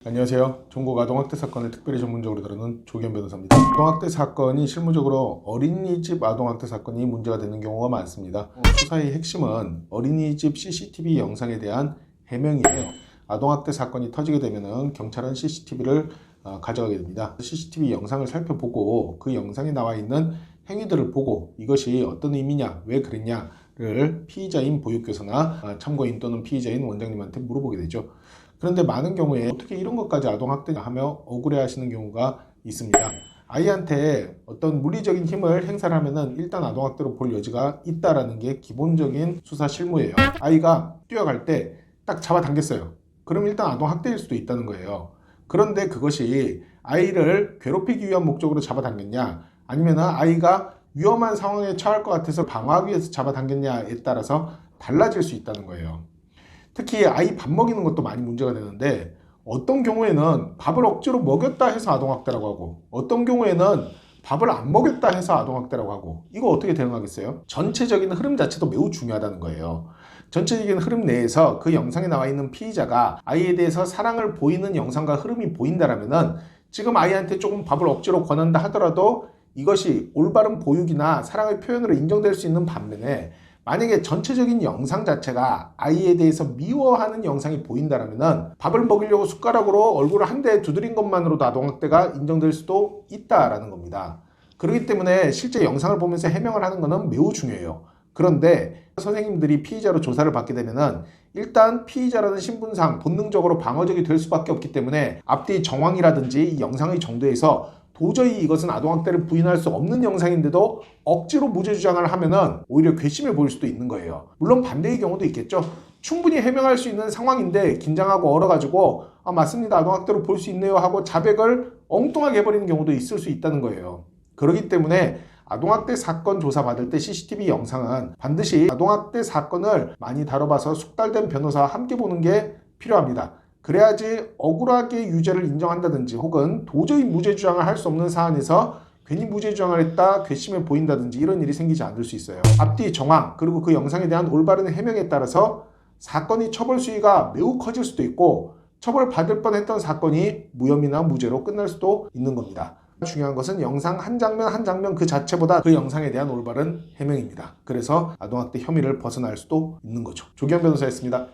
안녕하세요. 전국 아동학대 사건을 특별히 전문적으로 다루는 조기현 변호사입니다. 아동학대 사건이 실무적으로 어린이집 아동학대 사건이 문제가 되는 경우가 많습니다. 수사의 핵심은 어린이집 CCTV 영상에 대한 해명이에요. 아동학대 사건이 터지게 되면 경찰은 CCTV를 가져가게 됩니다. CCTV 영상을 살펴보고 그 영상에 나와 있는 행위들을 보고 이것이 어떤 의미냐, 왜 그랬냐를 피의자인 보육교사나 참고인 또는 피의자인 원장님한테 물어보게 되죠. 그런데 많은 경우에 어떻게 이런 것까지 아동학대하며 억울해하시는 경우가 있습니다. 아이한테 어떤 물리적인 힘을 행사를 하면은 일단 아동학대로 볼 여지가 있다라는 게 기본적인 수사 실무예요. 아이가 뛰어갈 때 딱 잡아당겼어요. 그럼 일단 아동학대일 수도 있다는 거예요. 그런데 그것이 아이를 괴롭히기 위한 목적으로 잡아당겼냐, 아니면 아이가 위험한 상황에 처할 것 같아서 방어하기 위해서 잡아당겼냐에 따라서 달라질 수 있다는 거예요. 특히 아이 밥 먹이는 것도 많이 문제가 되는데, 어떤 경우에는 밥을 억지로 먹였다 해서 아동학대라고 하고, 어떤 경우에는 밥을 안 먹였다 해서 아동학대라고 하고, 이거 어떻게 대응하겠어요? 전체적인 흐름 자체도 매우 중요하다는 거예요. 전체적인 흐름 내에서 그 영상에 나와 있는 피의자가 아이에 대해서 사랑을 보이는 영상과 흐름이 보인다라면은, 지금 아이한테 조금 밥을 억지로 권한다 하더라도 이것이 올바른 보육이나 사랑의 표현으로 인정될 수 있는 반면에, 만약에 전체적인 영상 자체가 아이에 대해서 미워하는 영상이 보인다라면 밥을 먹이려고 숟가락으로 얼굴을 한 대 두드린 것만으로도 아동학대가 인정될 수도 있다라는 겁니다. 그렇기 때문에 실제 영상을 보면서 해명을 하는 것은 매우 중요해요. 그런데 선생님들이 피의자로 조사를 받게 되면은 일단 피의자라는 신분상 본능적으로 방어적이 될 수밖에 없기 때문에 앞뒤 정황이라든지 이 영상의 정도에서 도저히 이것은 아동학대를 부인할 수 없는 영상인데도 억지로 무죄 주장을 하면은 오히려 괘씸해 보일 수도 있는 거예요. 물론 반대의 경우도 있겠죠. 충분히 해명할 수 있는 상황인데 긴장하고 얼어가지고 맞습니다, 아동학대로 볼 수 있네요 하고 자백을 엉뚱하게 해버리는 경우도 있을 수 있다는 거예요. 그렇기 때문에 아동학대 사건 조사 받을 때 CCTV 영상은 반드시 아동학대 사건을 많이 다뤄봐서 숙달된 변호사와 함께 보는 게 필요합니다. 그래야지 억울하게 유죄를 인정한다든지 혹은 도저히 무죄 주장을 할 수 없는 사안에서 괜히 무죄 주장을 했다 괘씸해 보인다든지 이런 일이 생기지 않을 수 있어요. 앞뒤 정황 그리고 그 영상에 대한 올바른 해명에 따라서 사건이 처벌 수위가 매우 커질 수도 있고 처벌받을 뻔했던 사건이 무혐의나 무죄로 끝날 수도 있는 겁니다. 중요한 것은 영상 한 장면 한 장면 그 자체보다 그 영상에 대한 올바른 해명입니다. 그래서 아동학대 혐의를 벗어날 수도 있는 거죠. 조기현 변호사였습니다.